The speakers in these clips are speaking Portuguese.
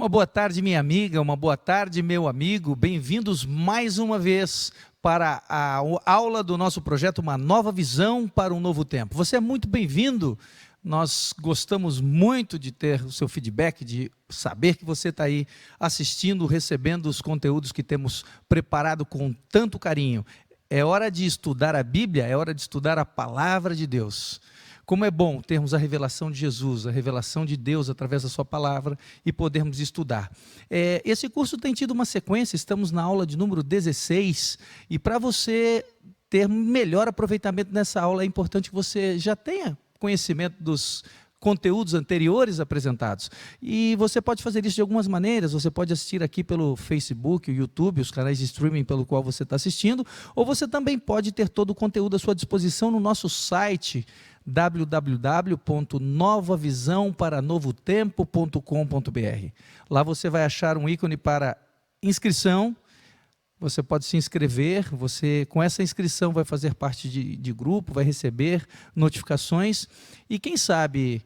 Uma boa tarde, minha amiga, uma boa tarde, meu amigo. Bem-vindos mais uma vez para a aula do nosso projeto Uma Nova Visão para um Novo Tempo. Você é muito bem-vindo. Nós gostamos muito de ter o seu feedback, de saber que você está aí assistindo, recebendo os conteúdos que temos preparado com tanto carinho. É hora de estudar a Bíblia, é hora de estudar a Palavra de Deus. Como é bom termos a revelação de Jesus, a revelação de Deus através da sua palavra e podermos estudar. Esse curso tem tido uma sequência, estamos na aula de número 16, e para você ter melhor aproveitamento nessa aula, é importante que você já tenha conhecimento dos conteúdos anteriores apresentados. E você pode fazer isso de algumas maneiras. Você pode assistir aqui pelo Facebook, o YouTube, os canais de streaming pelo qual você está assistindo, ou você também pode ter todo o conteúdo à sua disposição no nosso site www.novavisãoparanovotempo.com.br. Lá você vai achar um ícone para inscrição. Você pode se inscrever, você com essa inscrição vai fazer parte de grupo, vai receber notificações e quem sabe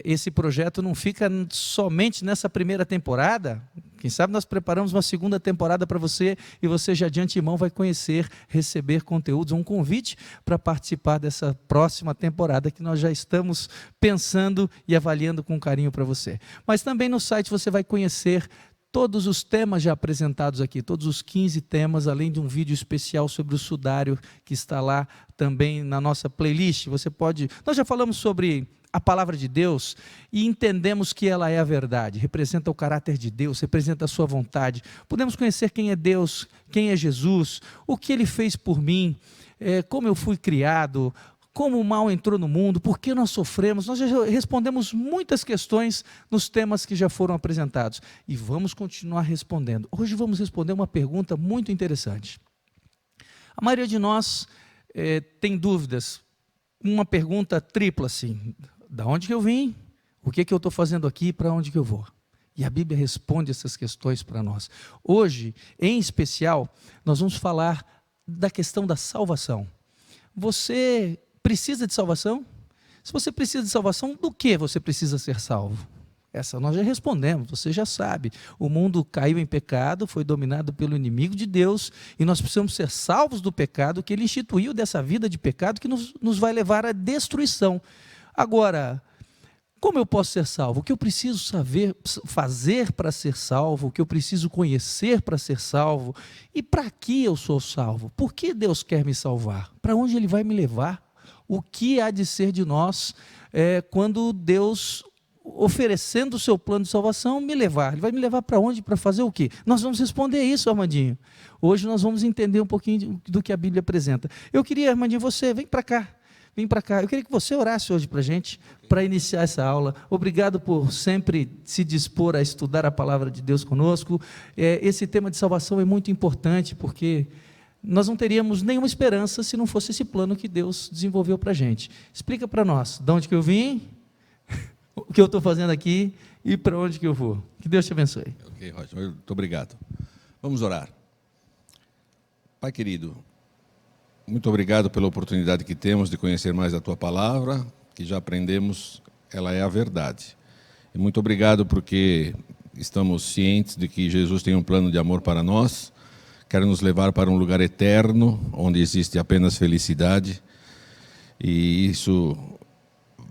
esse projeto não fica somente nessa primeira temporada. Quem sabe nós preparamos uma segunda temporada para você e você já de antemão vai conhecer, receber conteúdos, um convite para participar dessa próxima temporada que nós já estamos pensando e avaliando com carinho para você. Mas também no site você vai conhecer todos os temas já apresentados aqui, todos os 15 temas, além de um vídeo especial sobre o sudário que está lá também na nossa playlist. Nós já falamos sobre a palavra de Deus e entendemos que ela é a verdade, representa o caráter de Deus, representa a sua vontade. Podemos conhecer quem é Deus, quem é Jesus, o que Ele fez por mim, como eu fui criado, como o mal entrou no mundo, por que nós sofremos. Nós já respondemos muitas questões nos temas que já foram apresentados. E vamos continuar respondendo. Hoje vamos responder uma pergunta muito interessante. A maioria de nós tem dúvidas. Uma pergunta tripla assim: da onde que eu vim? O que eu estou fazendo aqui e para onde que eu vou? E a Bíblia responde essas questões para nós. Hoje, em especial, nós vamos falar da questão da salvação. Você precisa de salvação? Se você precisa de salvação, do que você precisa ser salvo? Essa nós já respondemos, você já sabe. O mundo caiu em pecado, foi dominado pelo inimigo de Deus, e nós precisamos ser salvos do pecado que Ele instituiu dessa vida de pecado que nos vai levar à destruição. Agora, como eu posso ser salvo? O que eu preciso fazer para ser salvo? O que eu preciso conhecer para ser salvo? E para que eu sou salvo? Por que Deus quer me salvar? Para onde Ele vai me levar? O que há de ser de nós quando Deus, oferecendo o seu plano de salvação, me levar? Ele vai me levar para onde? Para fazer o quê? Nós vamos responder isso, Armandinho. Hoje nós vamos entender um pouquinho do que a Bíblia apresenta. Eu queria, Armandinho, vem para cá. Vem para cá. Eu queria que você orasse hoje para a gente, para iniciar essa aula. Obrigado por sempre se dispor a estudar a palavra de Deus conosco. Esse tema de salvação é muito importante, porque nós não teríamos nenhuma esperança se não fosse esse plano que Deus desenvolveu para a gente. Explica para nós, de onde que eu vim, o que eu estou fazendo aqui e para onde que eu vou. Que Deus te abençoe. Ok, Roger, muito obrigado. Vamos orar. Pai querido, muito obrigado pela oportunidade que temos de conhecer mais a Tua Palavra, que já aprendemos, ela é a verdade. E muito obrigado porque estamos cientes de que Jesus tem um plano de amor para nós, quer nos levar para um lugar eterno, onde existe apenas felicidade, e isso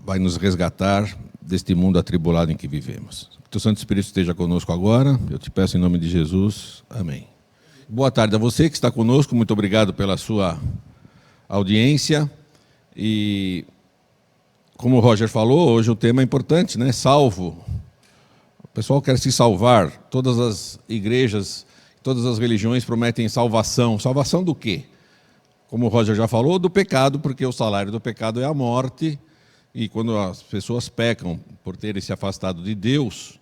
vai nos resgatar deste mundo atribulado em que vivemos. Que o Santo Espírito esteja conosco agora, eu te peço em nome de Jesus, amém. Boa tarde a você que está conosco, muito obrigado pela sua audiência. E como o Roger falou, hoje o tema é importante, né? Salvo. O pessoal quer se salvar. Todas as igrejas, todas as religiões prometem salvação. Salvação do quê? Como o Roger já falou, do pecado, porque o salário do pecado é a morte. E quando as pessoas pecam por terem se afastado de Deus,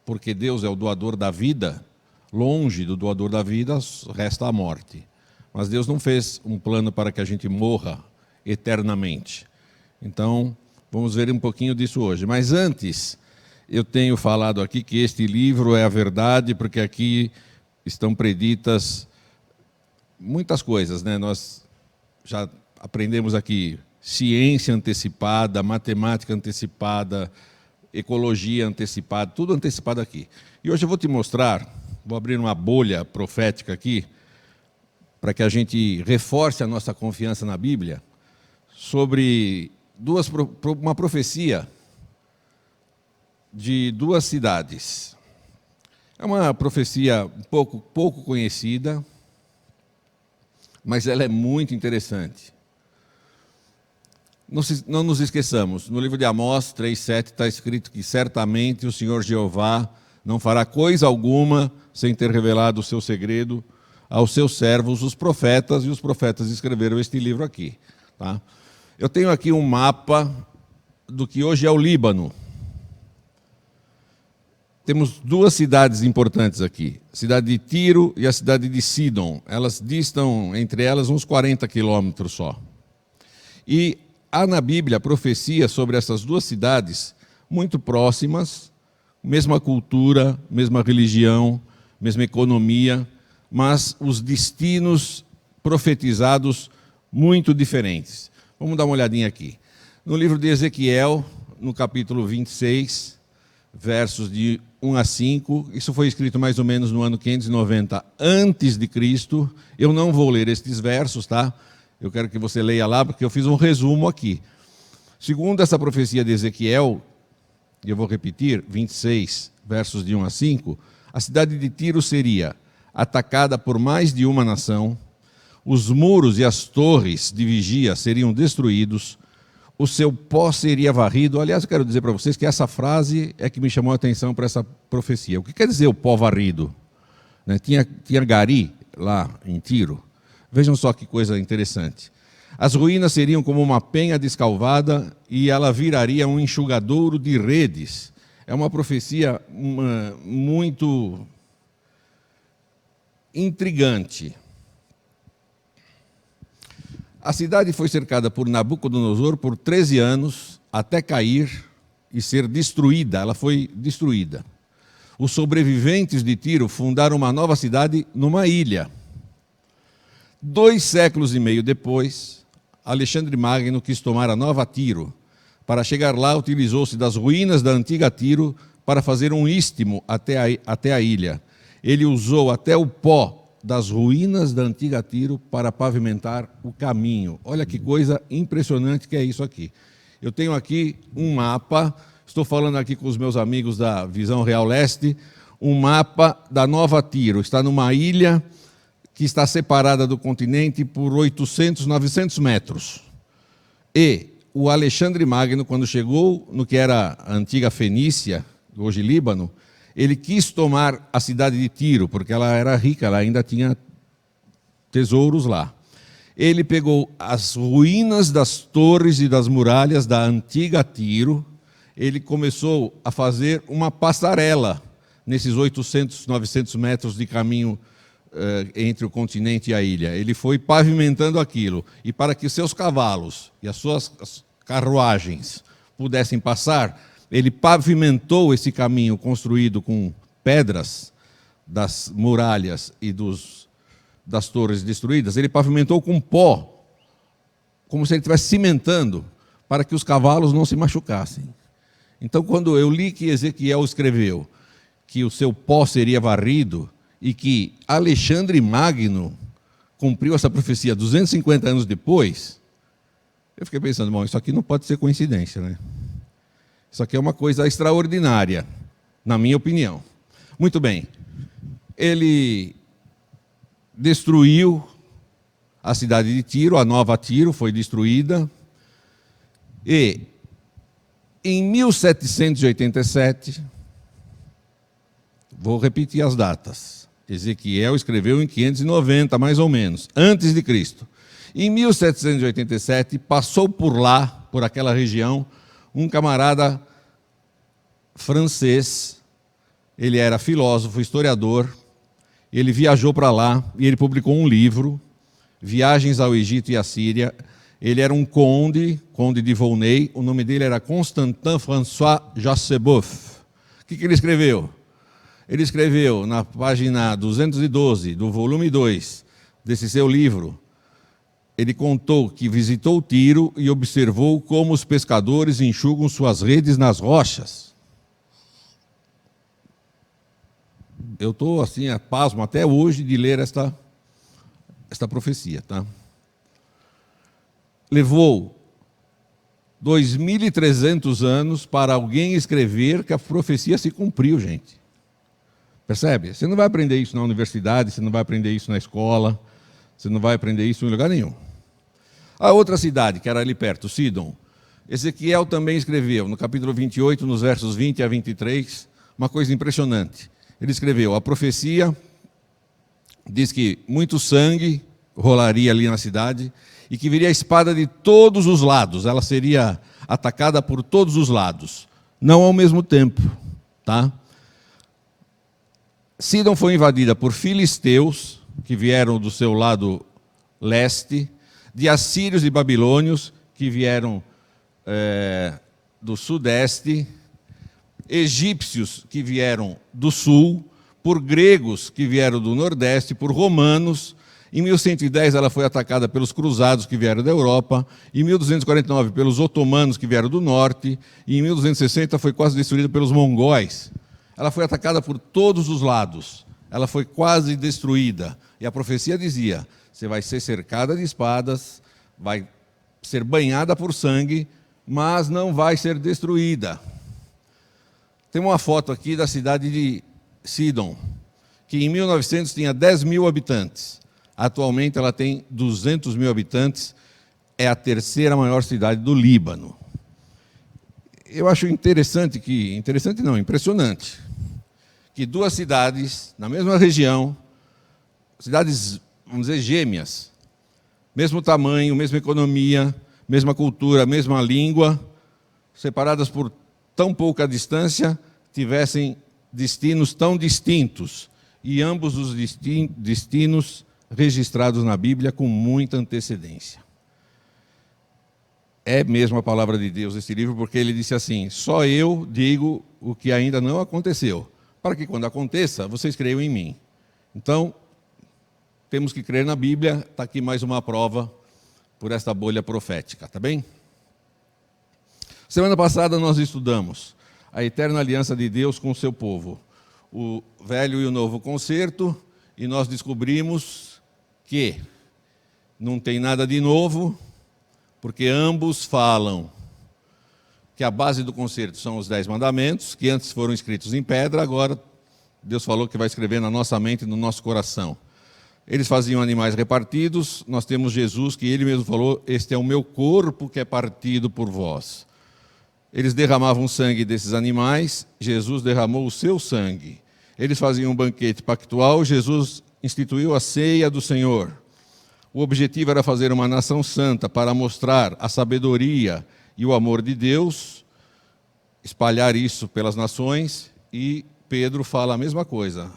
porque Deus é o doador da vida, longe do doador da vida resta a morte. Mas Deus não fez um plano para que a gente morra eternamente. Então, vamos ver um pouquinho disso hoje. Mas antes, eu tenho falado aqui que este livro é a verdade, porque aqui estão preditas muitas coisas, né? Nós já aprendemos aqui ciência antecipada, matemática antecipada, ecologia antecipada, tudo antecipado aqui. E hoje eu vou te mostrar, vou abrir uma bolha profética aqui, para que a gente reforce a nossa confiança na Bíblia, sobre uma profecia de duas cidades. É uma profecia pouco conhecida, mas ela é muito interessante. Não nos esqueçamos, no livro de Amós 3,7 está escrito que certamente o Senhor Jeová não fará coisa alguma sem ter revelado o seu segredo aos seus servos, os profetas, e os profetas escreveram este livro aqui. Tá? Eu tenho aqui um mapa do que hoje é o Líbano. Temos duas cidades importantes aqui, a cidade de Tiro e a cidade de Sidom. Elas distam entre elas uns 40 quilômetros só. E há na Bíblia profecia sobre essas duas cidades muito próximas, mesma cultura, mesma religião, mesma economia, mas os destinos profetizados muito diferentes. Vamos dar uma olhadinha aqui. No livro de Ezequiel, no capítulo 26, versos de 1 a 5, isso foi escrito mais ou menos no ano 590 antes de Cristo. Eu não vou ler estes versos, tá? Eu quero que você leia lá, porque eu fiz um resumo aqui. Segundo essa profecia de Ezequiel, e eu vou repetir, 26, versos de 1 a 5, a cidade de Tiro seria atacada por mais de uma nação, os muros e as torres de vigia seriam destruídos, o seu pó seria varrido. Aliás, eu quero dizer para vocês que essa frase é que me chamou a atenção para essa profecia. O que quer dizer o pó varrido? Tinha gari lá em Tiro. Vejam só que coisa interessante. As ruínas seriam como uma penha descalvada e ela viraria um enxugadouro de redes. É uma profecia muito intrigante. A cidade foi cercada por Nabucodonosor por 13 anos, até cair e ser destruída. Ela foi destruída. Os sobreviventes de Tiro fundaram uma nova cidade numa ilha. 2 séculos e meio depois, Alexandre Magno quis tomar a nova Tiro. Para chegar lá, utilizou-se das ruínas da antiga Tiro para fazer um istmo até a ilha. Ele usou até o pó das ruínas da antiga Tiro para pavimentar o caminho. Olha que coisa impressionante que é isso aqui. Eu tenho aqui um mapa, estou falando aqui com os meus amigos da Visão Real Leste, um mapa da Nova Tiro. Está numa ilha que está separada do continente por 800, 900 metros. E o Alexandre Magno, quando chegou no que era a antiga Fenícia, hoje Líbano, ele quis tomar a cidade de Tiro, porque ela era rica, ela ainda tinha tesouros lá. Ele pegou as ruínas das torres e das muralhas da antiga Tiro, ele começou a fazer uma passarela nesses 800, 900 metros de caminho entre o continente e a ilha. Ele foi pavimentando aquilo, e para que seus cavalos e as suas carruagens pudessem passar, ele pavimentou esse caminho construído com pedras das muralhas e das torres destruídas, ele pavimentou com pó, como se ele estivesse cimentando, para que os cavalos não se machucassem. Então, quando eu li que Ezequiel escreveu que o seu pó seria varrido, e que Alexandre Magno cumpriu essa profecia 250 anos depois, eu fiquei pensando, bom, isso aqui não pode ser coincidência, né? Isso aqui é uma coisa extraordinária, na minha opinião. Muito bem, ele destruiu a cidade de Tiro, a nova Tiro foi destruída, e em 1787, vou repetir as datas, Ezequiel escreveu em 590, mais ou menos, antes de Cristo. Em 1787, passou por lá, por aquela região, um camarada francês. Ele era filósofo, historiador. Ele viajou para lá e ele publicou um livro, Viagens ao Egito e à Síria. Ele era um conde de Volney. O nome dele era Constantin François Jasseboeuf. O que ele escreveu? Ele escreveu na página 212 do volume 2 desse seu livro, ele contou que visitou Tiro e observou como os pescadores enxugam suas redes nas rochas. Eu estou assim, a pasmo até hoje de ler esta profecia. Tá? Levou 2.300 anos para alguém escrever que a profecia se cumpriu, gente. Percebe? Você não vai aprender isso na universidade, você não vai aprender isso na escola, você não vai aprender isso em lugar nenhum. A outra cidade, que era ali perto, Sidom, Ezequiel também escreveu, no capítulo 28, nos versos 20 a 23, uma coisa impressionante. Ele escreveu, a profecia diz que muito sangue rolaria ali na cidade e que viria a espada de todos os lados, ela seria atacada por todos os lados, não ao mesmo tempo. Tá? Sidom foi invadida por filisteus, que vieram do seu lado leste, de assírios e babilônios, que vieram do sudeste, egípcios, que vieram do sul, por gregos, que vieram do nordeste, por romanos. Em 1110 ela foi atacada pelos cruzados, que vieram da Europa. Em 1249 pelos otomanos, que vieram do norte. E em 1260 foi quase destruída pelos mongóis. Ela foi atacada por todos os lados. Ela foi quase destruída. E a profecia dizia, você vai ser cercada de espadas, vai ser banhada por sangue, mas não vai ser destruída. Tem uma foto aqui da cidade de Sidom, que em 1900 tinha 10 mil habitantes. Atualmente ela tem 200 mil habitantes, é a terceira maior cidade do Líbano. Eu acho impressionante, que duas cidades, na mesma região, cidades, vamos dizer, gêmeas, mesmo tamanho, mesma economia, mesma cultura, mesma língua, separadas por tão pouca distância, tivessem destinos tão distintos, e ambos os destinos registrados na Bíblia com muita antecedência. É mesmo a palavra de Deus esse livro, porque ele disse assim, só eu digo o que ainda não aconteceu, para que quando aconteça, vocês creiam em mim. Então, temos que crer na Bíblia, está aqui mais uma prova por esta bolha profética, tá bem? Semana passada nós estudamos a eterna aliança de Deus com o seu povo, o velho e o novo concerto, e nós descobrimos que não tem nada de novo, porque ambos falam que a base do concerto são os 10 mandamentos, que antes foram escritos em pedra, agora Deus falou que vai escrever na nossa mente e no nosso coração. Eles faziam animais repartidos, nós temos Jesus, que ele mesmo falou, este é o meu corpo que é partido por vós. Eles derramavam o sangue desses animais, Jesus derramou o seu sangue. Eles faziam um banquete pactual, Jesus instituiu a ceia do Senhor. O objetivo era fazer uma nação santa para mostrar a sabedoria e o amor de Deus, espalhar isso pelas nações, e Pedro fala a mesma coisa.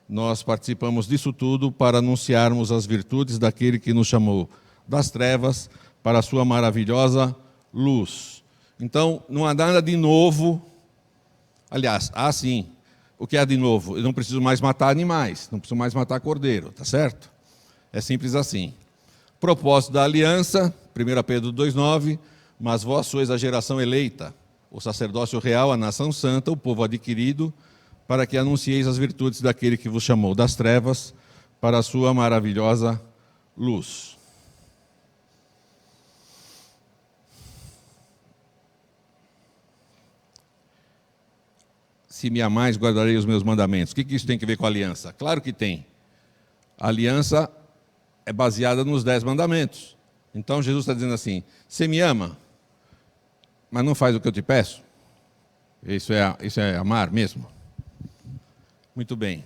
Nós participamos disso tudo para anunciarmos as virtudes daquele que nos chamou das trevas para a sua maravilhosa luz. Então, não há nada de novo. Aliás, há sim. O que há de novo? Eu não preciso mais matar animais, não preciso mais matar cordeiro, tá certo? É simples assim. Propósito da aliança, 1 Pedro 2,9, mas vós sois a geração eleita, o sacerdócio real, a nação santa, o povo adquirido, para que anuncieis as virtudes daquele que vos chamou das trevas para a sua maravilhosa luz. Se me amais, guardarei os meus mandamentos. O que isso tem a ver com a aliança? Claro que tem. A aliança é baseada nos 10 mandamentos. Então Jesus está dizendo assim, você me ama, mas não faz o que eu te peço? Isso é amar mesmo? Muito bem.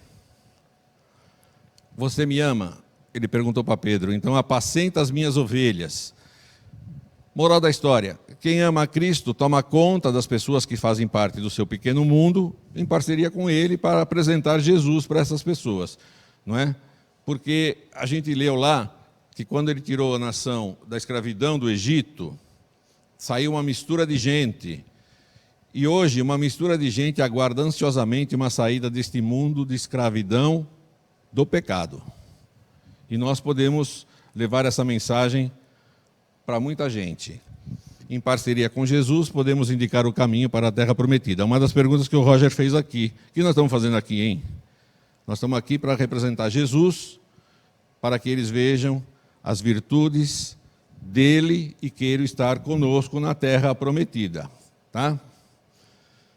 Você me ama? Ele perguntou para Pedro, então apacenta as minhas ovelhas. Moral da história, quem ama a Cristo toma conta das pessoas que fazem parte do seu pequeno mundo, em parceria com ele, para apresentar Jesus para essas pessoas, não é? Porque a gente leu lá que quando ele tirou a nação da escravidão do Egito, saiu uma mistura de gente. E hoje uma mistura de gente aguarda ansiosamente uma saída deste mundo de escravidão do pecado. E nós podemos levar essa mensagem para muita gente. Em parceria com Jesus, podemos indicar o caminho para a terra prometida. Uma das perguntas que o Roger fez aqui. O que nós estamos fazendo aqui, hein? Nós estamos aqui para representar Jesus, para que eles vejam as virtudes dele e queiram estar conosco na terra prometida. Tá?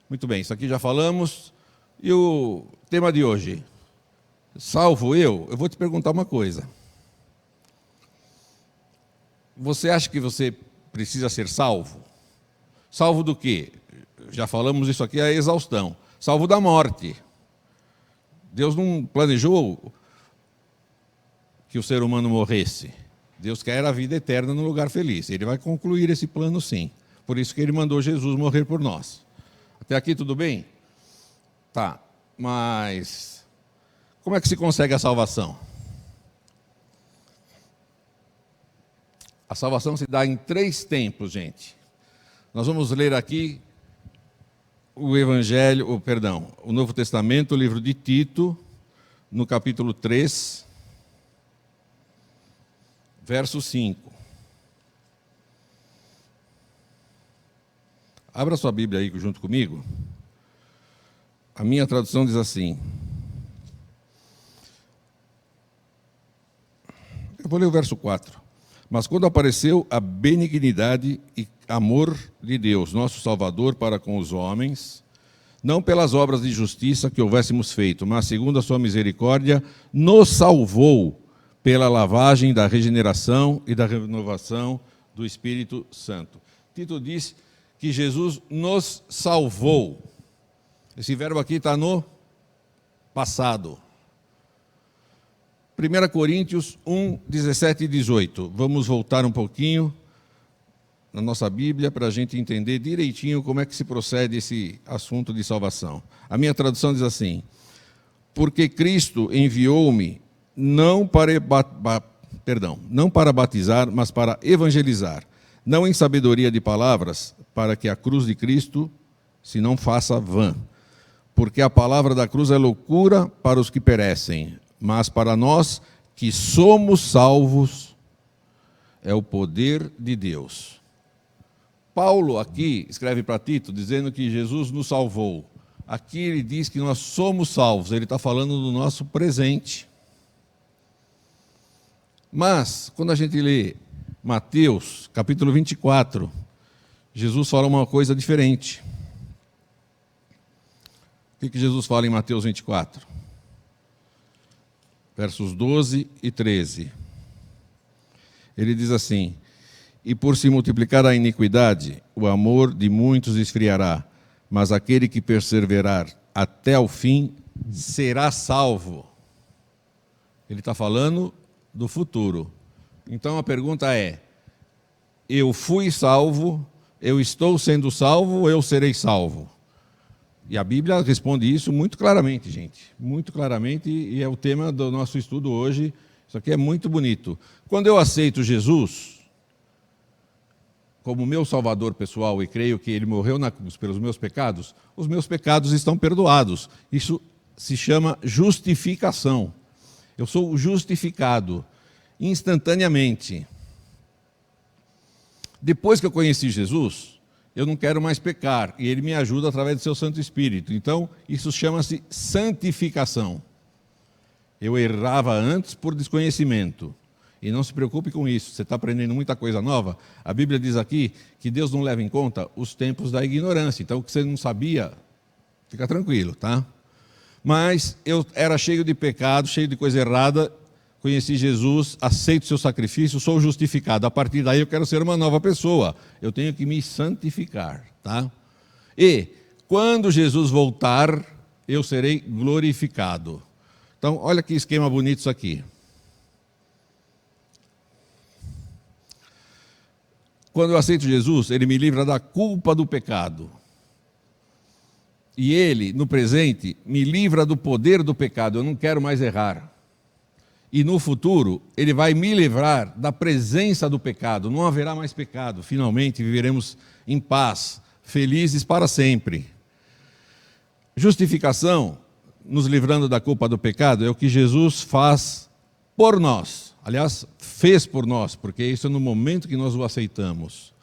Muito bem, isso aqui já falamos. E o tema de hoje, salvo eu vou te perguntar uma coisa. Você acha que você precisa ser salvo? Salvo do quê? Já falamos isso aqui a exaustão. Salvo da morte. Deus não planejou que o ser humano morresse. Deus quer a vida eterna no lugar feliz. Ele vai concluir esse plano sim. Por isso que ele mandou Jesus morrer por nós. Até aqui tudo bem? Tá, mas como é que se consegue a salvação? A salvação se dá em 3 tempos, gente. Nós vamos ler aqui o Novo Testamento, o livro de Tito, no capítulo 3, verso 5. Abra sua Bíblia aí junto comigo. A minha tradução diz assim. Eu vou ler o verso 4. Mas quando apareceu a benignidade e amor de Deus, nosso Salvador, para com os homens, não pelas obras de justiça que houvéssemos feito, mas segundo a sua misericórdia, nos salvou pela lavagem da regeneração e da renovação do Espírito Santo. Tito diz que Jesus nos salvou. Esse verbo aqui está no passado. 1 Coríntios 1, 17 e 18. Vamos voltar um pouquinho na nossa Bíblia para a gente entender direitinho como é que se procede esse assunto de salvação. A minha tradução diz assim: porque Cristo enviou-me não para batizar, mas para evangelizar, não em sabedoria de palavras, para que a cruz de Cristo se não faça vã. Porque a palavra da cruz é loucura para os que perecem, mas para nós que somos salvos é o poder de Deus. Paulo aqui escreve para Tito dizendo que Jesus nos salvou. Aqui ele diz que nós somos salvos, ele está falando do nosso presente. Mas, quando a gente lê Mateus, capítulo 24, Jesus fala uma coisa diferente. O que Jesus fala em Mateus 24? Versos 12 e 13. Ele diz assim: e por se multiplicar a iniquidade, o amor de muitos esfriará, mas aquele que perseverar até o fim será salvo. Ele está falando do futuro. Então a pergunta é: eu fui salvo, eu estou sendo salvo ou eu serei salvo? E a Bíblia responde isso muito claramente, gente. Muito claramente, e é o tema do nosso estudo hoje. Isso aqui é muito bonito. Quando eu aceito Jesus como meu Salvador pessoal e creio que Ele morreu na cruz pelos meus pecados, os meus pecados estão perdoados. Isso se chama justificação. Eu sou justificado instantaneamente. Depois que eu conheci Jesus, eu não quero mais pecar, e Ele me ajuda através do seu Santo Espírito. Então, isso chama-se santificação. Eu errava antes por desconhecimento. E não se preocupe com isso, você está aprendendo muita coisa nova. A Bíblia diz aqui que Deus não leva em conta os tempos da ignorância. Então, o que você não sabia, fica tranquilo, tá? Mas eu era cheio de pecado, cheio de coisa errada. Conheci Jesus, aceito o seu sacrifício, sou justificado. A partir daí eu quero ser uma nova pessoa. Eu tenho que me santificar, tá? E quando Jesus voltar, eu serei glorificado. Então, olha que esquema bonito isso aqui. Quando eu aceito Jesus, Ele me livra da culpa do pecado. E Ele, no presente, me livra do poder do pecado. Eu não quero mais errar. E no futuro, Ele vai me livrar da presença do pecado. Não haverá mais pecado. Finalmente, viveremos em paz, felizes para sempre. Justificação, nos livrando da culpa do pecado, é o que Jesus faz por nós. Aliás, fez por nós, porque isso é no momento que nós o aceitamos.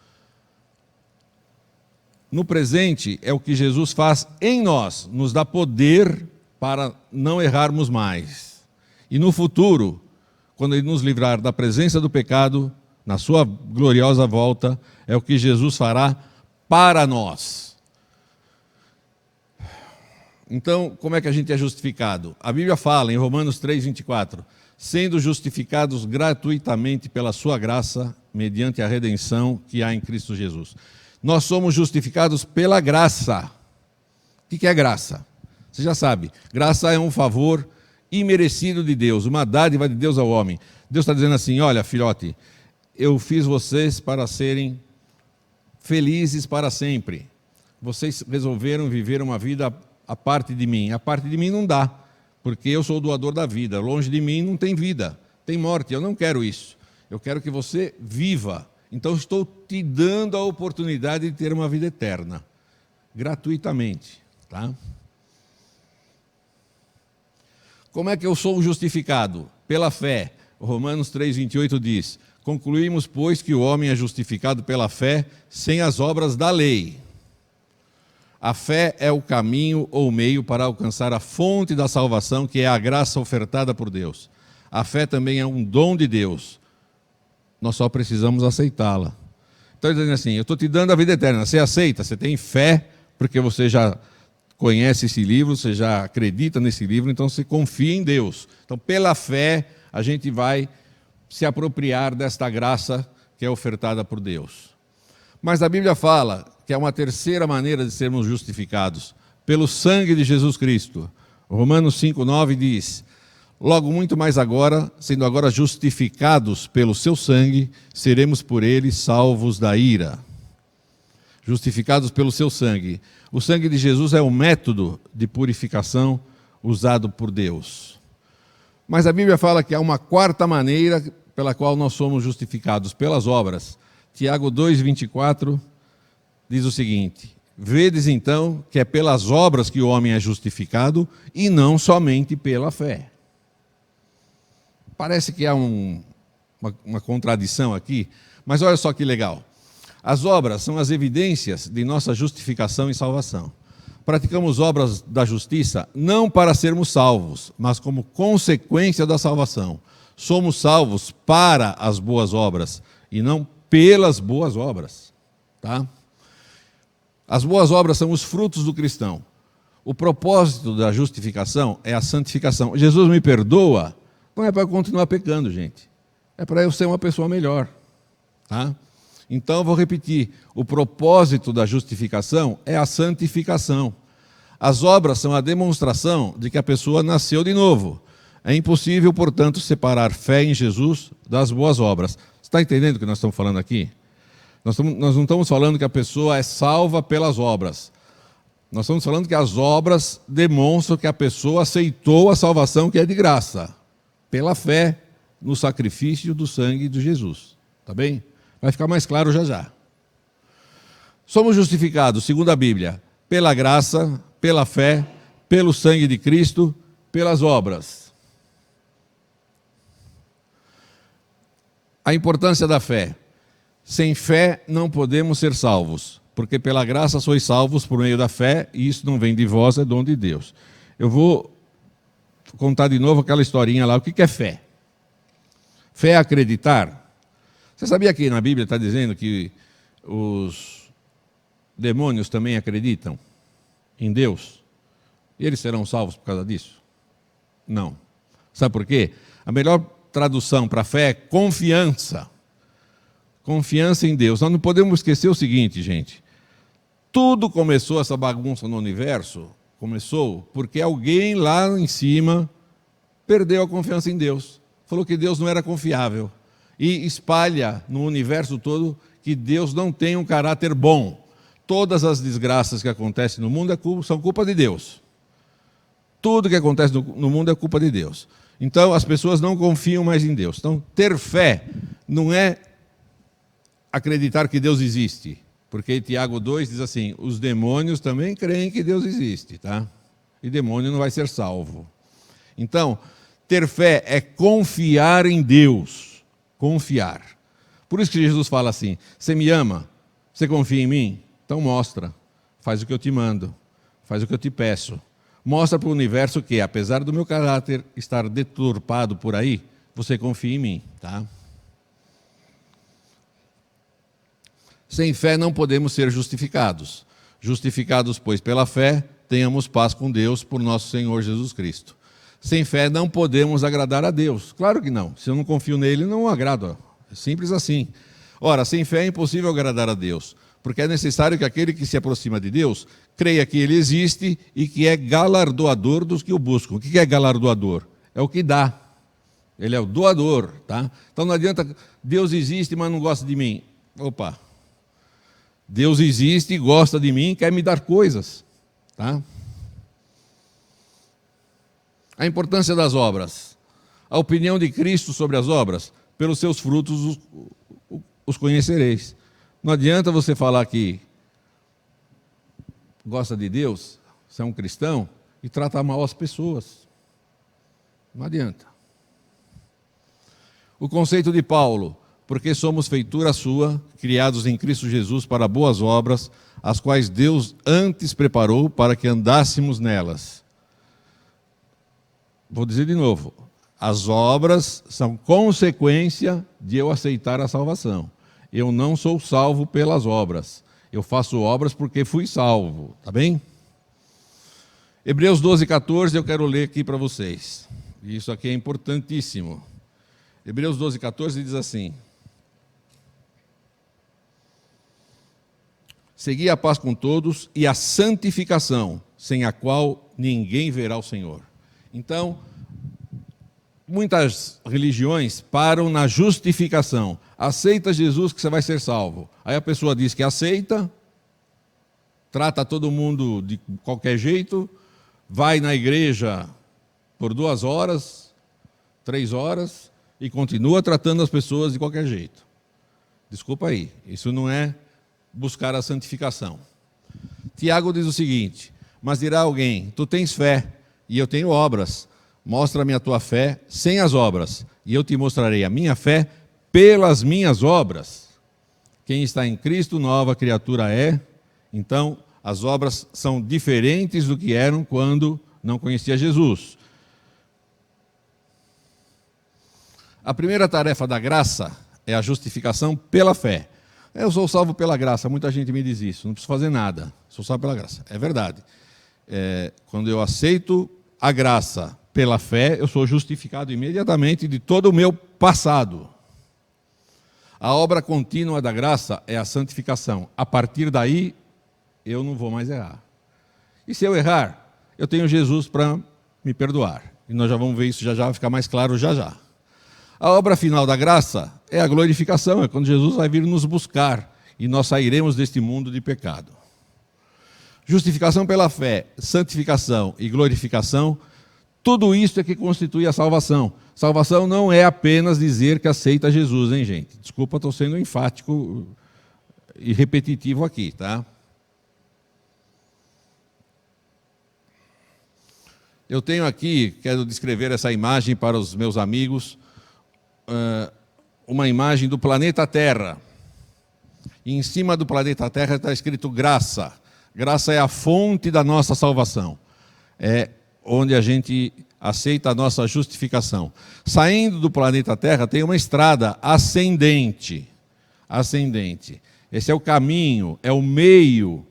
No presente, é o que Jesus faz em nós, nos dá poder para não errarmos mais. E no futuro, quando Ele nos livrar da presença do pecado, na sua gloriosa volta, é o que Jesus fará para nós. Então, como é que a gente é justificado? A Bíblia fala em Romanos 3:24, sendo justificados gratuitamente pela sua graça, mediante a redenção que há em Cristo Jesus. Nós somos justificados pela graça. O que é graça? Você já sabe, graça é um favor imerecido de Deus, uma dádiva de Deus ao homem. Deus está dizendo assim, olha, filhote, eu fiz vocês para serem felizes para sempre. Vocês resolveram viver uma vida à parte de mim. A parte de mim não dá, porque eu sou o doador da vida. Longe de mim não tem vida, tem morte. Eu não quero isso. Eu quero que você viva. Então estou te dando a oportunidade de ter uma vida eterna, gratuitamente. Tá? Como é que eu sou justificado? Pela fé. Romanos 3:28 diz, concluímos, pois, que o homem é justificado pela fé, sem as obras da lei. A fé é o caminho ou meio para alcançar a fonte da salvação, que é a graça ofertada por Deus. A fé também é um dom de Deus. Nós só precisamos aceitá-la. Então, dizendo assim, eu estou te dando a vida eterna. Você aceita? Você tem fé, porque você já conhece esse livro, você já acredita nesse livro, então você confia em Deus. Então, pela fé, a gente vai se apropriar desta graça que é ofertada por Deus. Mas a Bíblia fala que há uma terceira maneira de sermos justificados, pelo sangue de Jesus Cristo. Romanos 5:9 diz, logo muito mais agora, sendo agora justificados pelo seu sangue, seremos por ele salvos da ira. Justificados pelo seu sangue. O sangue de Jesus é o método de purificação usado por Deus. Mas a Bíblia fala que há uma quarta maneira pela qual nós somos justificados, pelas obras. Tiago 2:24 diz o seguinte, vedes então que é pelas obras que o homem é justificado e não somente pela fé. Parece que há uma contradição aqui, mas olha só que legal. As obras são as evidências de nossa justificação e salvação. Praticamos obras da justiça não para sermos salvos, mas como consequência da salvação. Somos salvos para as boas obras e não pelas boas obras. Tá? As boas obras são os frutos do cristão. O propósito da justificação é a santificação. Jesus me perdoa, não é para eu continuar pecando, gente. É para eu ser uma pessoa melhor. Tá? Então, eu vou repetir, o propósito da justificação é a santificação. As obras são a demonstração de que a pessoa nasceu de novo. É impossível, portanto, separar fé em Jesus das boas obras. Você está entendendo o que nós estamos falando aqui? Nós não estamos falando que a pessoa é salva pelas obras. Nós estamos falando que as obras demonstram que a pessoa aceitou a salvação que é de graça, pela fé no sacrifício do sangue de Jesus. Está bem? Vai ficar mais claro já já. Somos justificados, segundo a Bíblia, pela graça, pela fé, pelo sangue de Cristo, pelas obras. A importância da fé. Sem fé não podemos ser salvos, porque pela graça sois salvos por meio da fé, e isso não vem de vós, é dom de Deus. Eu vou contar de novo aquela historinha lá. O que é fé? Fé é acreditar. Você sabia que na Bíblia está dizendo que os demônios também acreditam em Deus? E eles serão salvos por causa disso? Não. Sabe por quê? A melhor tradução para fé é confiança. Confiança em Deus. Nós não podemos esquecer o seguinte, gente. Tudo começou, essa bagunça no universo, começou porque alguém lá em cima perdeu a confiança em Deus. Falou que Deus não era confiável. E espalha no universo todo que Deus não tem um caráter bom. Todas as desgraças que acontecem no mundo são culpa de Deus. Tudo que acontece no mundo é culpa de Deus. Então, as pessoas não confiam mais em Deus. Então, ter fé não é acreditar que Deus existe. Porque Tiago 2 diz assim, os demônios também creem que Deus existe, tá? E demônio não vai ser salvo. Então, ter fé é confiar em Deus. Confiar. Por isso que Jesus fala assim, você me ama? Você confia em mim? Então mostra. Faz o que eu te mando. Faz o que eu te peço. Mostra para o universo que, apesar do meu caráter estar deturpado por aí, você confia em mim, tá? Sem fé não podemos ser justificados. Justificados, pois, pela fé, tenhamos paz com Deus por nosso Senhor Jesus Cristo. Sem fé não podemos agradar a Deus. Claro que não. Se eu não confio nele, não o agrado. É simples assim. Ora, sem fé é impossível agradar a Deus, porque é necessário que aquele que se aproxima de Deus creia que ele existe e que é galardoador dos que o buscam. O que é galardoador? É o que dá. Ele é o doador, tá? Então não adianta, Deus existe, mas não gosta de mim. Opa! Deus existe, gosta de mim, quer me dar coisas, tá? A importância das obras. A opinião de Cristo sobre as obras, pelos seus frutos os conhecereis. Não adianta você falar que gosta de Deus, você é um cristão, e trata mal as pessoas. Não adianta. O conceito de Paulo, porque somos feitura sua, criados em Cristo Jesus para boas obras, as quais Deus antes preparou para que andássemos nelas. Vou dizer de novo, as obras são consequência de eu aceitar a salvação. Eu não sou salvo pelas obras. Eu faço obras porque fui salvo, tá bem? Hebreus 12, 14, eu quero ler aqui para vocês. Isso aqui é importantíssimo. Hebreus 12, 14 diz assim: segui a paz com todos e a santificação, sem a qual ninguém verá o Senhor. Então, muitas religiões param na justificação. Aceita Jesus que você vai ser salvo. Aí a pessoa diz que aceita, trata todo mundo de qualquer jeito, vai na igreja por 2 horas, 3 horas, e continua tratando as pessoas de qualquer jeito. Desculpa aí, isso não é buscar a santificação. Tiago diz o seguinte: mas dirá alguém, tu tens fé, e eu tenho obras. Mostra-me a tua fé sem as obras, e eu te mostrarei a minha fé pelas minhas obras. Quem está em Cristo, nova criatura é. Então, as obras são diferentes do que eram quando não conhecia Jesus. A primeira tarefa da graça é a justificação pela fé. Eu sou salvo pela graça, muita gente me diz isso, não preciso fazer nada, sou salvo pela graça. É verdade. Quando eu aceito a graça pela fé, eu sou justificado imediatamente de todo o meu passado. A obra contínua da graça é a santificação. A partir daí, eu não vou mais errar. E se eu errar, eu tenho Jesus para me perdoar. E nós já vamos ver isso já, vai ficar mais claro já. A obra final da graça é a glorificação, é quando Jesus vai vir nos buscar e nós sairemos deste mundo de pecado. Justificação pela fé, santificação e glorificação, tudo isso é que constitui a salvação. Salvação não é apenas dizer que aceita Jesus, hein, gente? Desculpa, estou sendo enfático e repetitivo aqui, tá? Eu tenho aqui, quero descrever essa imagem para os meus amigos, uma imagem do planeta Terra. E em cima do planeta Terra está escrito graça. Graça é a fonte da nossa salvação. É onde a gente aceita a nossa justificação. Saindo do planeta Terra tem uma estrada ascendente. Ascendente. Esse é o caminho, é o meio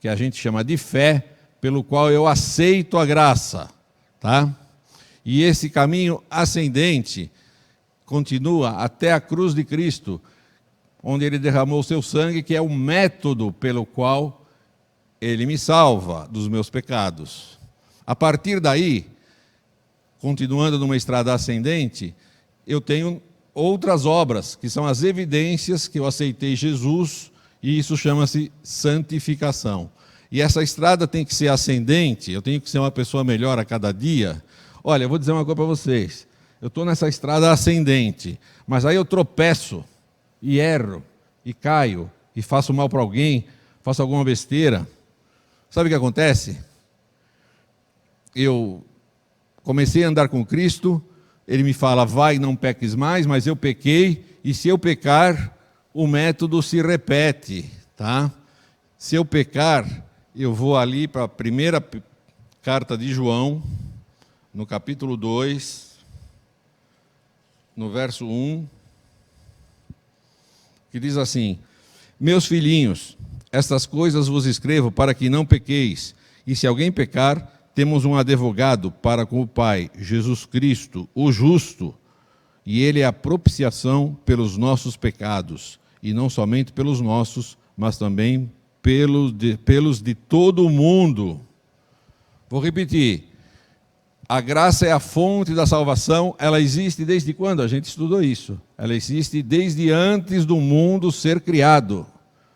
que a gente chama de fé, pelo qual eu aceito a graça, tá? E esse caminho ascendente continua até a cruz de Cristo, onde ele derramou o seu sangue, que é o método pelo qual ele me salva dos meus pecados. A partir daí, continuando numa estrada ascendente, eu tenho outras obras, que são as evidências que eu aceitei Jesus, e isso chama-se santificação. E essa estrada tem que ser ascendente, eu tenho que ser uma pessoa melhor a cada dia. Olha, eu vou dizer uma coisa para vocês. Eu estou nessa estrada ascendente, mas aí eu tropeço, e erro, e caio, e faço mal para alguém, faço alguma besteira. Sabe o que acontece? Eu comecei a andar com Cristo, ele me fala, vai, não peques mais, mas eu pequei, e se eu pecar, o método se repete, tá? Se eu pecar, eu vou ali para a primeira carta de João, no capítulo 2, no verso 1, que diz assim: Meus filhinhos, estas coisas vos escrevo para que não pequeis, e se alguém pecar, temos um advogado para com o Pai, Jesus Cristo, o justo, e ele é a propiciação pelos nossos pecados, e não somente pelos nossos, mas também pelos de todo o mundo. Vou repetir. A graça é a fonte da salvação. Ela existe desde quando? A gente estudou isso. Ela existe desde antes do mundo ser criado.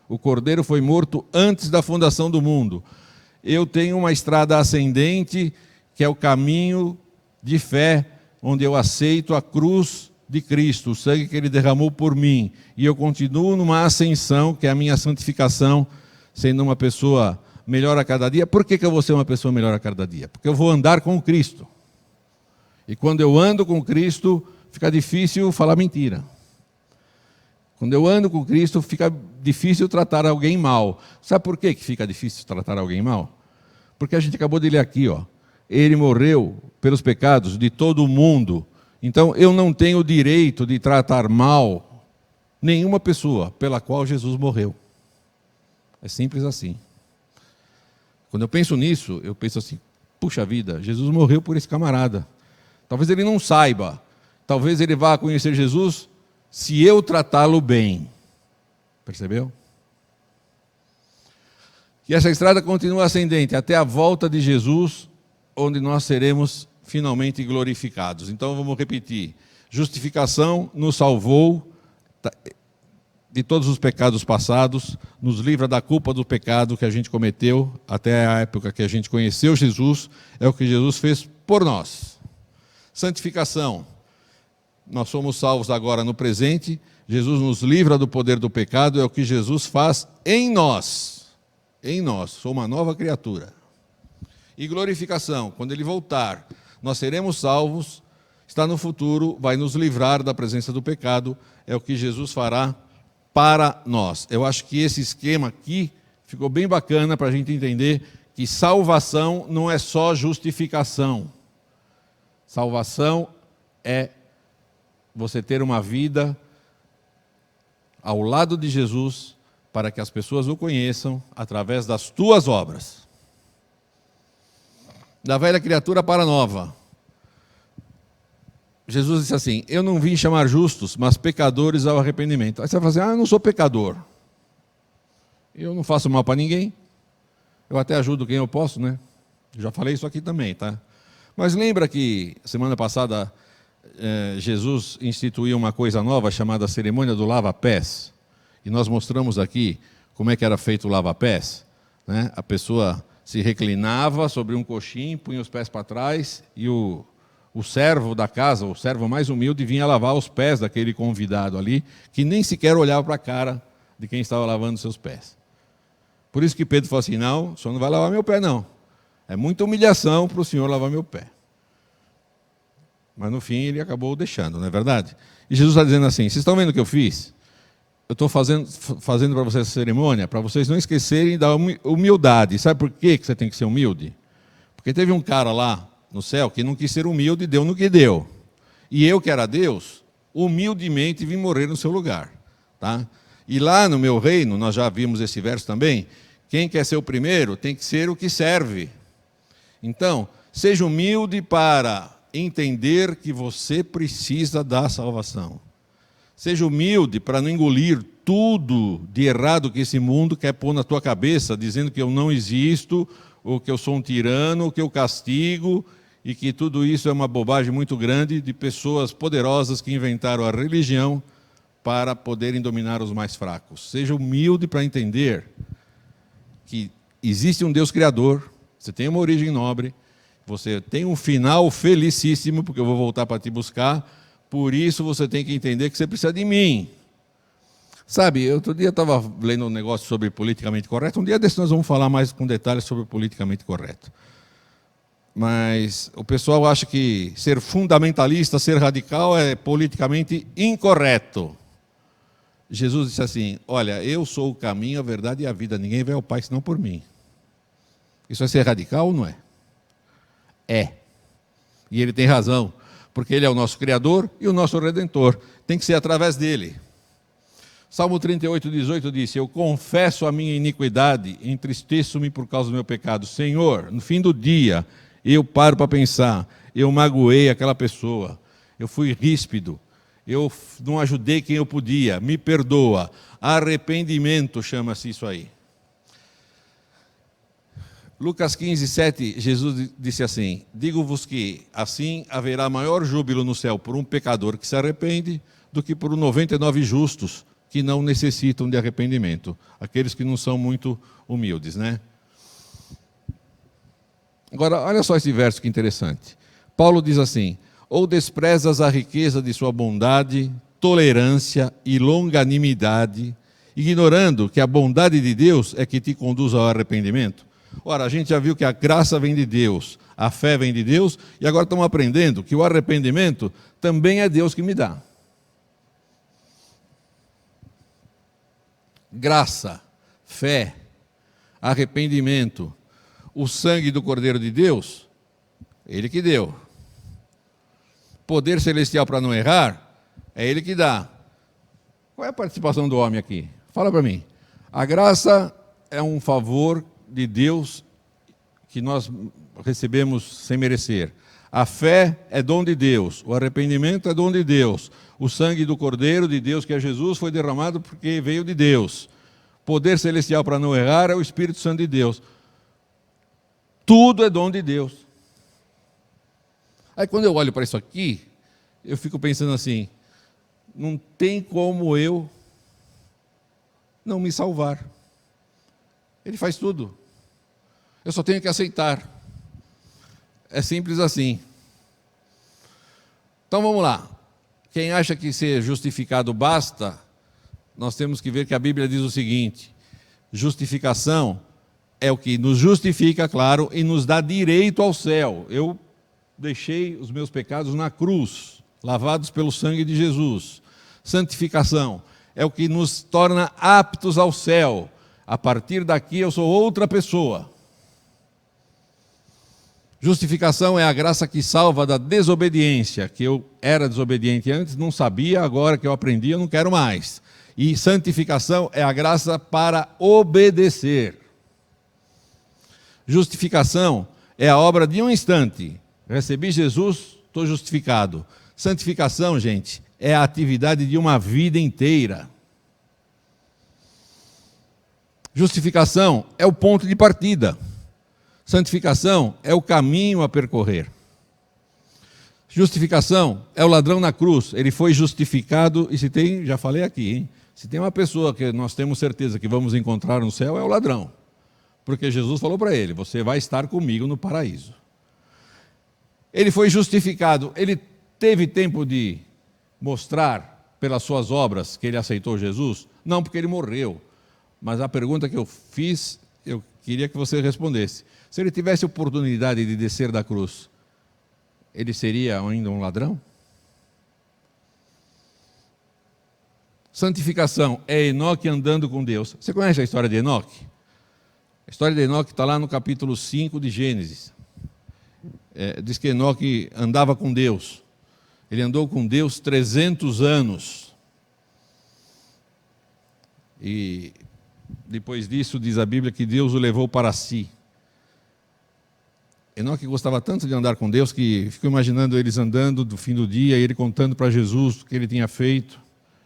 O Cordeiro foi morto antes da fundação do mundo. Eu tenho uma estrada ascendente, que é o caminho de fé, onde eu aceito a cruz de Cristo, o sangue que Ele derramou por mim. E eu continuo numa ascensão, que é a minha santificação, sendo uma pessoa melhor a cada dia. Por que eu vou ser uma pessoa melhor a cada dia? Porque eu vou andar com Cristo. E quando eu ando com Cristo, fica difícil falar mentira. Quando eu ando com Cristo, fica difícil tratar alguém mal. Sabe por que fica difícil tratar alguém mal? Porque a gente acabou de ler aqui, ó. Ele morreu pelos pecados de todo o mundo. Então, eu não tenho o direito de tratar mal nenhuma pessoa pela qual Jesus morreu. É simples assim. Quando eu penso nisso, eu penso assim, puxa vida, Jesus morreu por esse camarada. Talvez ele não saiba, talvez ele vá conhecer Jesus se eu tratá-lo bem. Percebeu? E essa estrada continua ascendente até a volta de Jesus, onde nós seremos finalmente glorificados. Então vamos repetir. Justificação nos salvou de todos os pecados passados, nos livra da culpa do pecado que a gente cometeu até a época que a gente conheceu Jesus, é o que Jesus fez por nós. Santificação, nós somos salvos agora no presente, Jesus nos livra do poder do pecado, é o que Jesus faz em nós, sou uma nova criatura. E glorificação, quando Ele voltar, nós seremos salvos, está no futuro, vai nos livrar da presença do pecado, é o que Jesus fará para nós. Eu acho que esse esquema aqui ficou bem bacana para a gente entender que salvação não é só justificação. Salvação é você ter uma vida ao lado de Jesus para que as pessoas o conheçam através das tuas obras. Da velha criatura para a nova. Jesus disse assim, eu não vim chamar justos, mas pecadores ao arrependimento. Aí você vai falar assim, eu não sou pecador. Eu não faço mal para ninguém. Eu até ajudo quem eu posso, né? Já falei isso aqui também, tá? Mas lembra que semana passada Jesus instituiu uma coisa nova chamada cerimônia do lava-pés? E nós mostramos aqui como é que era feito o lava-pés, né? A pessoa se reclinava sobre um coxim, punha os pés para trás e o servo da casa, o servo mais humilde, vinha lavar os pés daquele convidado ali, que nem sequer olhava para a cara de quem estava lavando seus pés. Por isso que Pedro falou assim, não, o senhor não vai lavar meu pé não. É muita humilhação para o senhor lavar meu pé. Mas no fim ele acabou deixando, não é verdade? E Jesus está dizendo assim, vocês estão vendo o que eu fiz? Eu estou fazendo para vocês essa cerimônia, para vocês não esquecerem da humildade. Sabe por que você tem que ser humilde? Porque teve um cara lá no céu que não quis ser humilde e deu no que deu. E eu, que era Deus, humildemente vim morrer no seu lugar. Tá? E lá no meu reino, nós já vimos esse verso também, quem quer ser o primeiro tem que ser o que serve. Então, seja humilde para entender que você precisa da salvação. Seja humilde para não engolir tudo de errado que esse mundo quer pôr na tua cabeça, dizendo que eu não existo, ou que eu sou um tirano, ou que eu castigo, e que tudo isso é uma bobagem muito grande de pessoas poderosas que inventaram a religião para poderem dominar os mais fracos. Seja humilde para entender que existe um Deus Criador, você tem uma origem nobre, você tem um final felicíssimo, porque eu vou voltar para te buscar, por isso você tem que entender que você precisa de mim. Sabe, outro dia eu estava lendo um negócio sobre politicamente correto, um dia desse nós vamos falar mais com detalhes sobre politicamente correto. Mas o pessoal acha que ser fundamentalista, ser radical é politicamente incorreto. Jesus disse assim, olha, eu sou o caminho, a verdade e a vida, ninguém vai ao Pai senão por mim. Isso é ser radical ou não é? É. E ele tem razão, porque ele é o nosso Criador e o nosso Redentor. Tem que ser através dele. Salmo 38, 18 disse: eu confesso a minha iniquidade, entristeço-me por causa do meu pecado. Senhor, no fim do dia, eu paro para pensar, eu magoei aquela pessoa, eu fui ríspido, eu não ajudei quem eu podia, me perdoa. Arrependimento chama-se isso aí. Lucas 15, 7, Jesus disse assim: digo-vos que assim haverá maior júbilo no céu por um pecador que se arrepende do que por 99 justos que não necessitam de arrependimento. Aqueles que não são muito humildes, né? Agora, olha só esse verso que interessante. Paulo diz assim: ou desprezas a riqueza de sua bondade, tolerância e longanimidade, ignorando que a bondade de Deus é que te conduz ao arrependimento? Ora, a gente já viu que a graça vem de Deus, a fé vem de Deus, e agora estamos aprendendo que o arrependimento também é Deus que me dá. Graça, fé, arrependimento, o sangue do Cordeiro de Deus, Ele que deu. Poder celestial para não errar, é Ele que dá. Qual é a participação do homem aqui? Fala para mim. A graça é um favor de Deus que nós recebemos sem merecer. A fé é dom de Deus, o arrependimento é dom de Deus, o sangue do Cordeiro de Deus, que é Jesus, foi derramado porque veio de Deus. Poder celestial para não errar é o Espírito Santo de Deus. Tudo é dom de Deus. Aí quando eu olho para isso aqui, eu fico pensando assim: não tem como eu não me salvar. Ele faz tudo. Eu só tenho que aceitar. É simples assim. Então vamos lá. Quem acha que ser justificado basta, nós temos que ver que a Bíblia diz o seguinte: justificação é o que nos justifica, claro, e nos dá direito ao céu. Eu deixei os meus pecados na cruz, lavados pelo sangue de Jesus. Santificação é o que nos torna aptos ao céu. A partir daqui eu sou outra pessoa. Justificação é a graça que salva da desobediência, que eu era desobediente antes, não sabia, agora que eu aprendi eu não quero mais. E santificação é a graça para obedecer. Justificação é a obra de um instante. Recebi Jesus, estou justificado. Santificação, gente, é a atividade de uma vida inteira. Justificação é o ponto de partida. Santificação é o caminho a percorrer. Justificação é o ladrão na cruz. Ele foi justificado, e se tem, já falei aqui, hein? Se tem uma pessoa que nós temos certeza que vamos encontrar no céu, é o ladrão. Porque Jesus falou para ele: você vai estar comigo no paraíso. Ele foi justificado. Ele teve tempo de mostrar pelas suas obras que ele aceitou Jesus? Não, porque ele morreu. Mas a pergunta que eu fiz, eu queria que você respondesse. Se ele tivesse oportunidade de descer da cruz, ele seria ainda um ladrão? Santificação é Enoque andando com Deus. Você conhece a história de Enoque? A história de Enoque está lá no capítulo 5 de Gênesis. Diz que Enoque andava com Deus. Ele andou com Deus 300 anos. E depois disso, diz a Bíblia, que Deus o levou para si. Enoque gostava tanto de andar com Deus que ficou imaginando eles andando do fim do dia, e ele contando para Jesus o que ele tinha feito.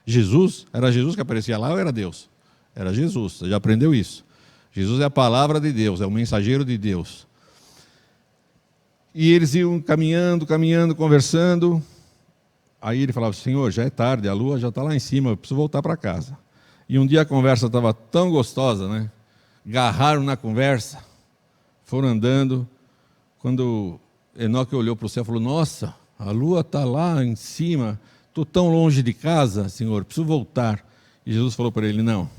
Jesus? Era Jesus que aparecia lá ou era Deus? Era Jesus, você já aprendeu isso. Jesus é a palavra de Deus, é o mensageiro de Deus. E eles iam caminhando, conversando. Aí ele falava: Senhor, já é tarde, a lua já está lá em cima, eu preciso voltar para casa. E um dia a conversa estava tão gostosa, né? Agarraram na conversa, foram andando. Quando Enoque olhou para o céu e falou: nossa, a lua está lá em cima, estou tão longe de casa, Senhor, preciso voltar. E Jesus falou para ele: não,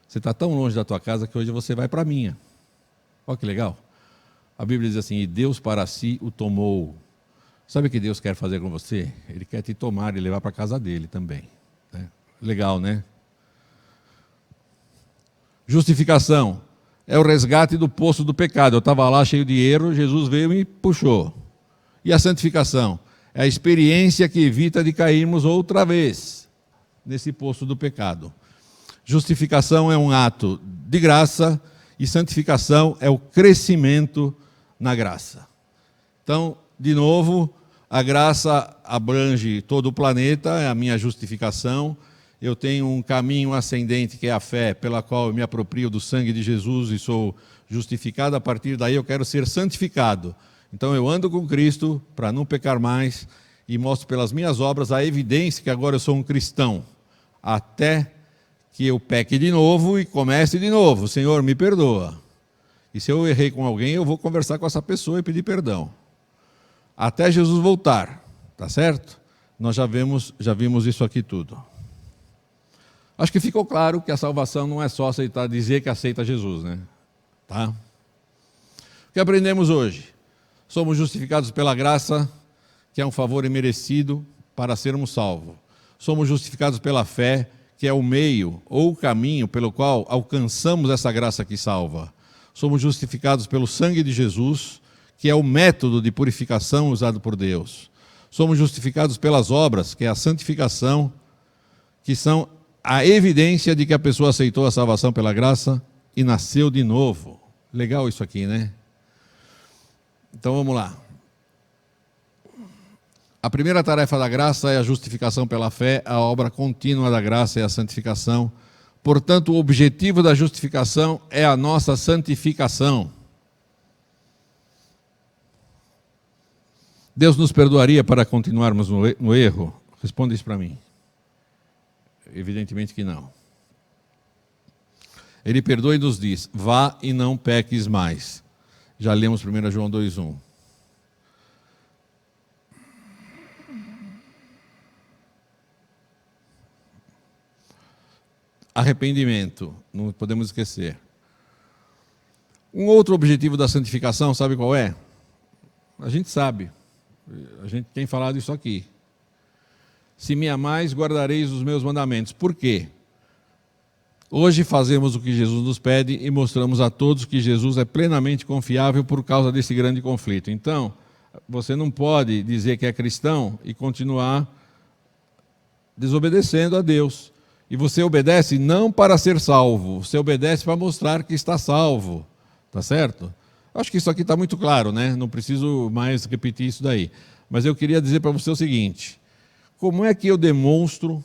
você está tão longe da tua casa que hoje você vai para a minha. Olha que legal. A Bíblia diz assim: e Deus para si o tomou. Sabe o que Deus quer fazer com você? Ele quer te tomar e levar para a casa dele também. Legal, né? Justificação é o resgate do poço do pecado. Eu estava lá cheio de erro, Jesus veio e me puxou. E a santificação? É a experiência que evita de cairmos outra vez nesse poço do pecado. Justificação é um ato de graça e santificação é o crescimento na graça. Então, de novo, a graça abrange todo o planeta, é a minha justificação. Eu tenho um caminho ascendente que é a fé, pela qual eu me aproprio do sangue de Jesus e sou justificado. A partir daí eu quero ser santificado. Então eu ando com Cristo para não pecar mais e mostro pelas minhas obras a evidência que agora eu sou um cristão, até que eu peque de novo e comece de novo. Senhor, me perdoa. E se eu errei com alguém, eu vou conversar com essa pessoa e pedir perdão. Até Jesus voltar, tá certo? Nós já vimos isso aqui tudo. Acho que ficou claro que a salvação não é só aceitar, dizer que aceita Jesus, né? Tá? O que aprendemos hoje? Somos justificados pela graça, que é um favor imerecido para sermos salvos. Somos justificados pela fé, que é o meio ou o caminho pelo qual alcançamos essa graça que salva. Somos justificados pelo sangue de Jesus, que é o método de purificação usado por Deus. Somos justificados pelas obras, que é a santificação, que são a evidência de que a pessoa aceitou a salvação pela graça e nasceu de novo. Legal isso aqui, né? Então vamos lá. A primeira tarefa da graça é a justificação pela fé, a obra contínua da graça é a santificação. Portanto, o objetivo da justificação é a nossa santificação. Deus nos perdoaria para continuarmos no erro? Responda isso para mim. Evidentemente que não. Ele perdoa e nos diz, vá e não peques mais. Já lemos 1 João 2,1. Arrependimento, não podemos esquecer. Um outro objetivo da santificação, sabe qual é? A gente sabe, a gente tem falado isso aqui. Se me amais, guardareis os meus mandamentos. Por quê? Hoje fazemos o que Jesus nos pede e mostramos a todos que Jesus é plenamente confiável por causa desse grande conflito. Então, você não pode dizer que é cristão e continuar desobedecendo a Deus. E você obedece não para ser salvo, você obedece para mostrar que está salvo. Tá certo? Acho que isso aqui está muito claro, né? Não preciso mais repetir isso daí. Mas eu queria dizer para você o seguinte: como é que eu demonstro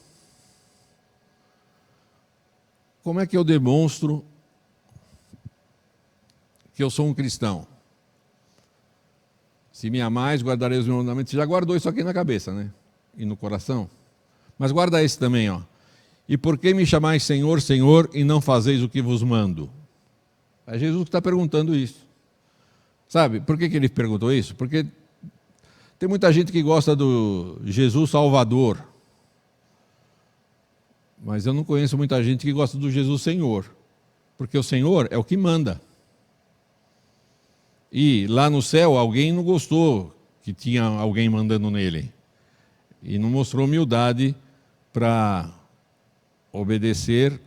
que eu sou um cristão? Se me amais, guardarei os meus mandamentos. Você já guardou isso aqui na cabeça, né? E no coração. Mas guarda esse também, ó. E por que me chamais Senhor, Senhor, e não fazeis o que vos mando? É Jesus que está perguntando isso. Sabe, por que ele perguntou isso? Porque tem muita gente que gosta do Jesus Salvador. Mas eu não conheço muita gente que gosta do Jesus Senhor. Porque o Senhor é o que manda. E lá no céu alguém não gostou que tinha alguém mandando nele. E não mostrou humildade para obedecer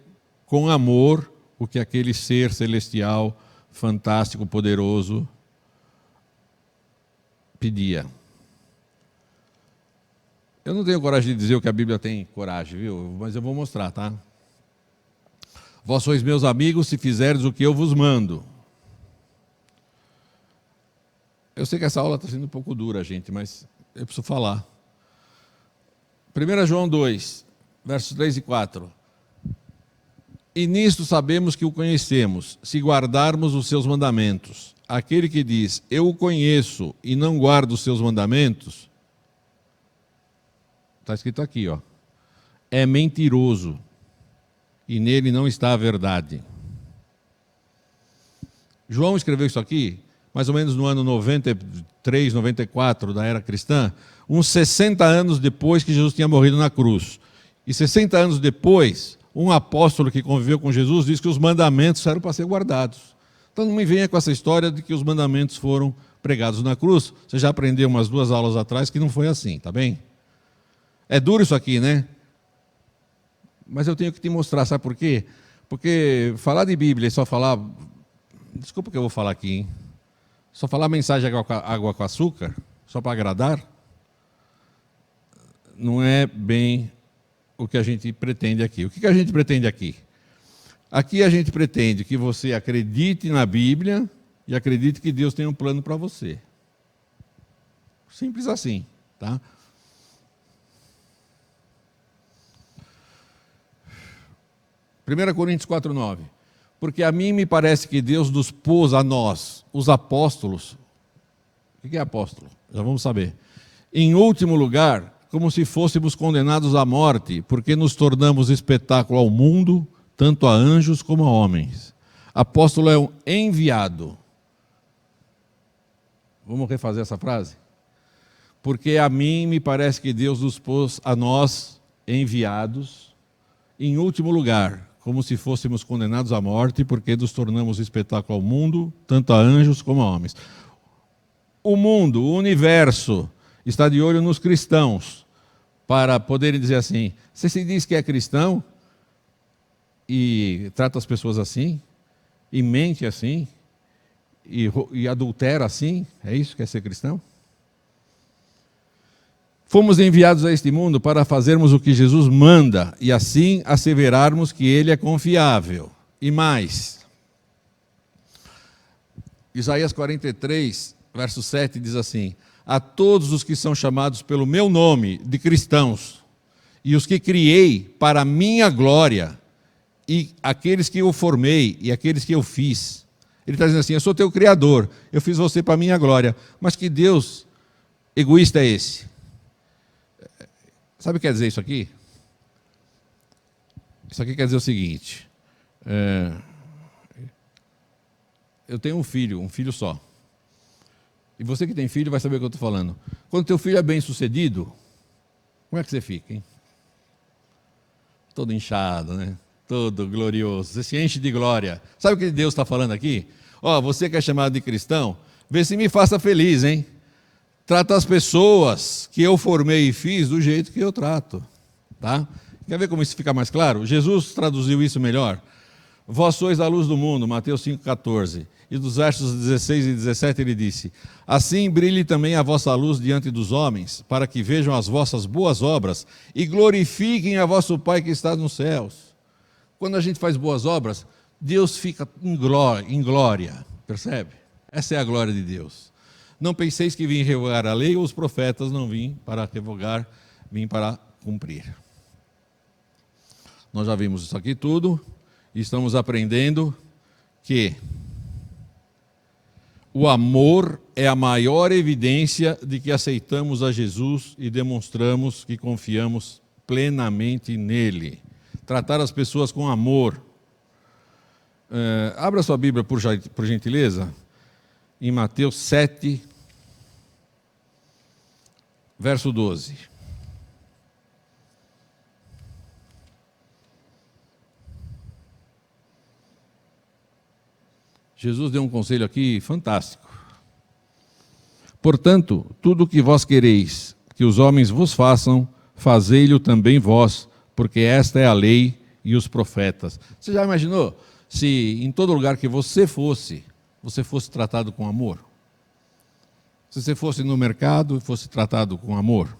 com amor o que aquele ser celestial, fantástico, poderoso, pedia. Eu não tenho coragem de dizer o que a Bíblia tem coragem, viu? Mas eu vou mostrar, tá? Vós sois meus amigos se fizerdes o que eu vos mando. Eu sei que essa aula está sendo um pouco dura, gente, mas eu preciso falar. 1 João 2, versos 3 e 4. E nisto sabemos que o conhecemos, se guardarmos os seus mandamentos. Aquele que diz, eu o conheço e não guardo os seus mandamentos, está escrito aqui, ó, é mentiroso e nele não está a verdade. João escreveu isso aqui, mais ou menos no ano 93, 94 da era cristã, uns 60 anos depois que Jesus tinha morrido na cruz. E 60 anos depois, um apóstolo que conviveu com Jesus disse que os mandamentos eram para ser guardados. Então não me venha com essa história de que os mandamentos foram pregados na cruz. Você já aprendeu umas 2 aulas atrás que não foi assim, tá bem? É duro isso aqui, né? Mas eu tenho que te mostrar, sabe por quê? Porque falar de Bíblia e só falar desculpa que eu vou falar aqui, hein? Só falar mensagem água com açúcar, só para agradar, não é bem o que a gente pretende aqui. O que a gente pretende aqui? Aqui a gente pretende que você acredite na Bíblia e acredite que Deus tem um plano para você. Simples assim, tá? Primeira Coríntios 4:9. Porque a mim me parece que Deus nos pôs a nós, os apóstolos. O que é apóstolo? Já vamos saber. Em último lugar, como se fôssemos condenados à morte, porque nos tornamos espetáculo ao mundo, tanto a anjos como a homens. Apóstolo é um enviado. Vamos refazer essa frase? Porque a mim me parece que Deus nos pôs a nós, enviados, em último lugar, como se fôssemos condenados à morte, porque nos tornamos espetáculo ao mundo, tanto a anjos como a homens. O mundo, o universo, está de olho nos cristãos, para poderem dizer assim, você se diz que é cristão e trata as pessoas assim, e mente assim, e adultera assim, é isso que é ser cristão? Fomos enviados a este mundo para fazermos o que Jesus manda e assim asseverarmos que Ele é confiável. E mais, Isaías 43, verso 7 diz assim, a todos os que são chamados pelo meu nome de cristãos e os que criei para a minha glória e aqueles que eu formei e aqueles que eu fiz. Ele está dizendo assim, eu sou teu criador, eu fiz você para a minha glória. Mas que Deus egoísta é esse? Sabe o que quer dizer isso aqui? Isso aqui quer dizer o seguinte, eu tenho um filho só. E você que tem filho vai saber o que eu estou falando. Quando teu filho é bem sucedido, como é que você fica, hein? Todo inchado, né? Todo glorioso. Você se enche de glória. Sabe o que Deus está falando aqui? Ó, você que é chamado de cristão, vê se me faça feliz, hein? Trata as pessoas que eu formei e fiz do jeito que eu trato. Tá? Quer ver como isso fica mais claro? Jesus traduziu isso melhor. Vós sois a luz do mundo, Mateus 5,14. E dos versos 16 e 17 ele disse, assim brilhe também a vossa luz diante dos homens, para que vejam as vossas boas obras e glorifiquem a vosso Pai que está nos céus. Quando a gente faz boas obras, Deus fica em glória, percebe? Essa é a glória de Deus. Não penseis que vim revogar a lei ou os profetas, não vim para revogar, vim para cumprir. Nós já vimos isso aqui tudo e estamos aprendendo que o amor é a maior evidência de que aceitamos a Jesus e demonstramos que confiamos plenamente nele. Tratar as pessoas com amor. Abra sua Bíblia, por gentileza, em Mateus 7, verso 12. Jesus deu um conselho aqui fantástico. Portanto, tudo o que vós quereis que os homens vos façam, fazei-lo também vós, porque esta é a lei e os profetas. Você já imaginou se em todo lugar que você fosse tratado com amor? Se você fosse no mercado e fosse tratado com amor,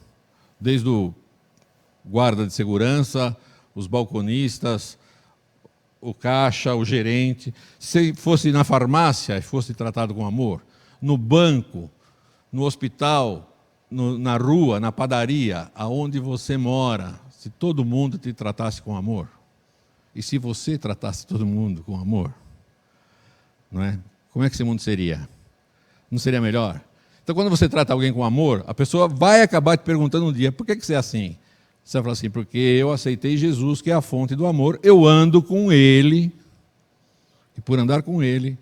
desde o guarda de segurança, os balconistas, o caixa, o gerente, se fosse na farmácia e fosse tratado com amor, no banco, no hospital, na rua, na padaria, aonde você mora, se todo mundo te tratasse com amor, e se você tratasse todo mundo com amor, não é? Como é que esse mundo seria? Não seria melhor? Então, quando você trata alguém com amor, a pessoa vai acabar te perguntando um dia, por que você é assim? Você vai falar assim, porque eu aceitei Jesus, que é a fonte do amor, eu ando com Ele, e por andar com Ele,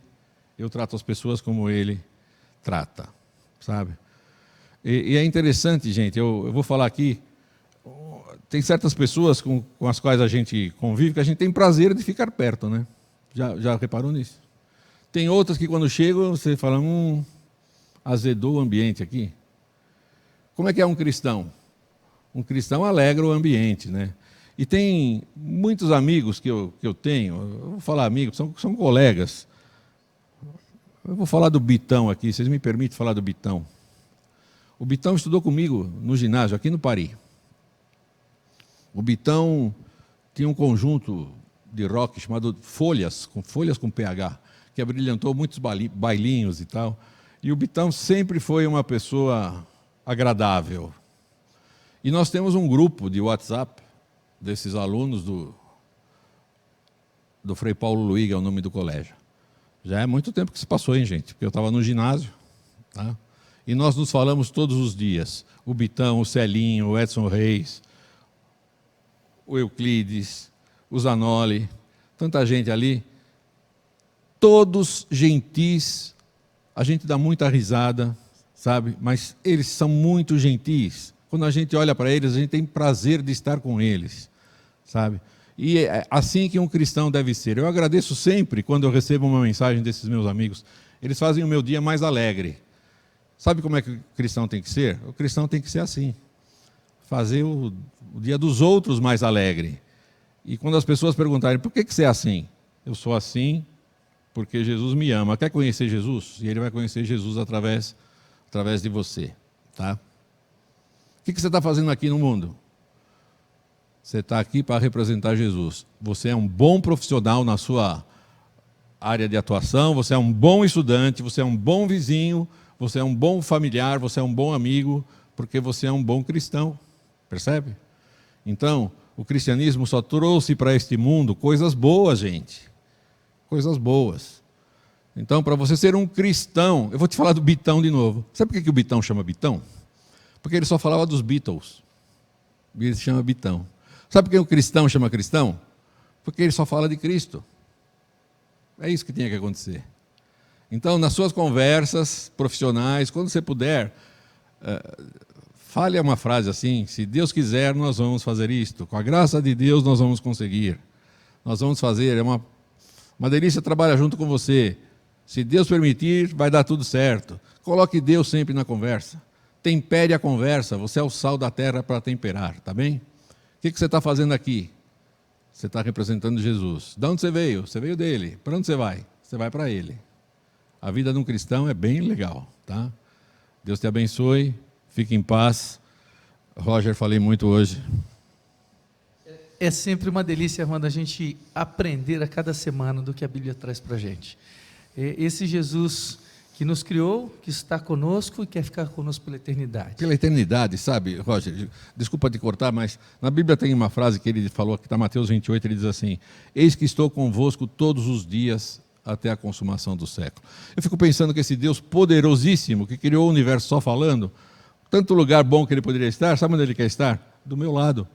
eu trato as pessoas como Ele trata, sabe? E é interessante, gente, eu vou falar aqui, tem certas pessoas com as quais a gente convive, que a gente tem prazer de ficar perto, né? Já reparou nisso? Tem outras que quando chegam, você fala, azedou o ambiente aqui. Como é que é um cristão? Um cristão alegra o ambiente, né? E tem muitos amigos que eu tenho, eu vou falar amigos, são colegas, Eu vou falar do Bitão aqui, vocês me permitem falar do Bitão? O Bitão estudou comigo no ginásio, aqui no Pari. O Bitão tinha um conjunto de rock chamado Folhas com PH, que abrilhantou muitos bailinhos e tal. E o Bitão sempre foi uma pessoa agradável. E nós temos um grupo de WhatsApp desses alunos do Frei Paulo Luiga, é o nome do colégio. Já é muito tempo que se passou, hein, gente? Porque eu estava no ginásio, tá? E nós nos falamos todos os dias. O Bitão, o Celinho, o Edson Reis, o Euclides, o Zanoli, tanta gente ali. Todos gentis, a gente dá muita risada, sabe? Mas eles são muito gentis. Quando a gente olha para eles, a gente tem prazer de estar com eles, sabe? E é assim que um cristão deve ser. Eu agradeço sempre quando eu recebo uma mensagem desses meus amigos. Eles fazem o meu dia mais alegre. Sabe como é que o cristão tem que ser? O cristão tem que ser assim. Fazer o dia dos outros mais alegre. E quando as pessoas perguntarem, por que você é assim? Eu sou assim porque Jesus me ama. Quer conhecer Jesus? E ele vai conhecer Jesus através de você, tá? O que você está fazendo aqui no mundo? Você está aqui para representar Jesus. Você é um bom profissional na sua área de atuação, você é um bom estudante, você é um bom vizinho, você é um bom familiar, você é um bom amigo, porque você é um bom cristão. Percebe? Então, o cristianismo só trouxe para este mundo coisas boas, gente. Coisas boas. Então, para você ser um cristão, eu vou te falar do Bitão de novo. Sabe por que o Bitão chama Bitão? Porque ele só falava dos Beatles. Ele se chama Bitão. Sabe por que o cristão chama cristão? Porque ele só fala de Cristo. É isso que tinha que acontecer. Então, nas suas conversas profissionais, quando você puder, fale uma frase assim: se Deus quiser, nós vamos fazer isto. Com a graça de Deus, nós vamos conseguir. Nós vamos fazer. É uma delícia trabalhar junto com você. Se Deus permitir, vai dar tudo certo. Coloque Deus sempre na conversa. Tempere a conversa. Você é o sal da terra para temperar, tá bem? O que você está fazendo aqui? Você está representando Jesus. De onde você veio? Você veio dele. Para onde você vai? Você vai para ele. A vida de um cristão é bem legal, tá? Deus te abençoe. Fique em paz. Roger, falei muito hoje. É sempre uma delícia, Armando, a gente aprender a cada semana do que a Bíblia traz para a gente. Esse Jesus que nos criou, que está conosco e quer ficar conosco pela eternidade. Pela eternidade, sabe, Roger, desculpa te cortar, mas na Bíblia tem uma frase que ele falou, que está em Mateus 28, ele diz assim: eis que estou convosco todos os dias até a consumação do século. Eu fico pensando que esse Deus poderosíssimo, que criou o universo só falando, tanto lugar bom que ele poderia estar, sabe onde ele quer estar? Do meu lado.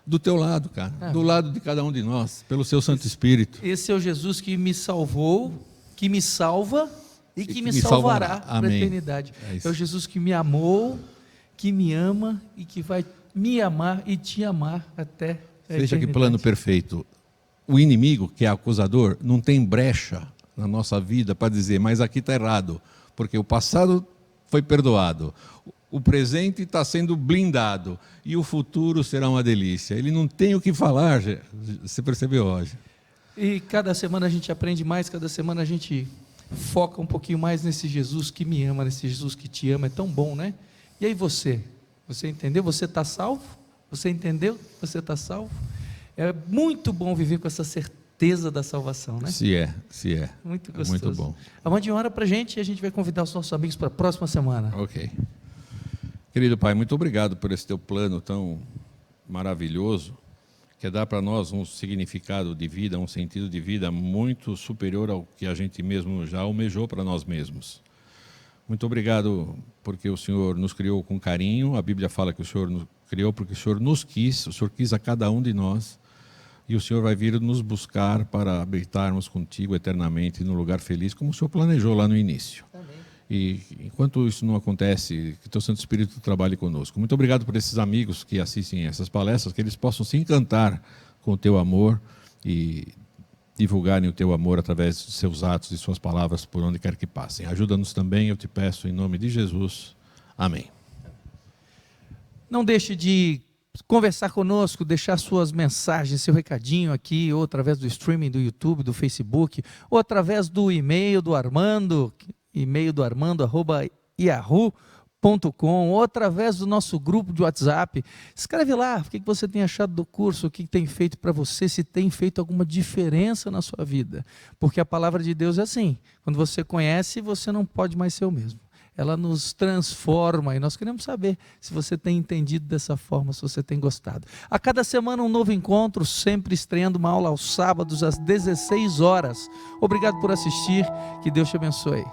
Do teu lado, cara, do lado de cada um de nós, pelo seu Santo Espírito. Esse é o Jesus que me salvou, que me salva e que me salvará para a eternidade. É o Jesus que me amou, que me ama e que vai me amar e te amar até a eternidade. Veja que plano perfeito. O inimigo, que é acusador, não tem brecha na nossa vida para dizer, mas aqui está errado, porque o passado foi perdoado, o presente está sendo blindado e o futuro será uma delícia. Ele não tem o que falar, você percebeu hoje. E cada semana a gente aprende mais, cada semana a gente foca um pouquinho mais nesse Jesus que me ama, nesse Jesus que te ama, é tão bom, né? E aí você entendeu? Você está salvo? Você entendeu? Você está salvo? É muito bom viver com essa certeza da salvação, né? Se é. Muito gostoso. É muito bom. Amande, uma hora para a gente e a gente vai convidar os nossos amigos para a próxima semana. Ok. Querido Pai, muito obrigado por esse teu plano tão maravilhoso, que dá para nós um significado de vida, um sentido de vida muito superior ao que a gente mesmo já almejou para nós mesmos. Muito obrigado porque o Senhor nos criou com carinho. A Bíblia fala que o Senhor nos criou porque o Senhor nos quis, o Senhor quis a cada um de nós, e o Senhor vai vir nos buscar para habitarmos contigo eternamente no lugar feliz, como o Senhor planejou lá no início. Amém. E enquanto isso não acontece, que teu Santo Espírito trabalhe conosco. Muito obrigado por esses amigos que assistem essas palestras, que eles possam se encantar com o teu amor e divulgarem o teu amor através de seus atos e suas palavras por onde quer que passem. Ajuda-nos também, eu te peço, em nome de Jesus. Amém. Não deixe de conversar conosco, deixar suas mensagens, seu recadinho aqui, ou através do streaming do YouTube, do Facebook, ou através do e-mail do Armando. e-mail do Armando, @yahoo.com, ou através do nosso grupo de WhatsApp. Escreve lá o que você tem achado do curso, o que tem feito para você, se tem feito alguma diferença na sua vida. Porque a palavra de Deus é assim, quando você conhece, você não pode mais ser o mesmo. Ela nos transforma e nós queremos saber se você tem entendido dessa forma, se você tem gostado. A cada semana um novo encontro, sempre estreando uma aula aos sábados às 16 horas. Obrigado por assistir, que Deus te abençoe.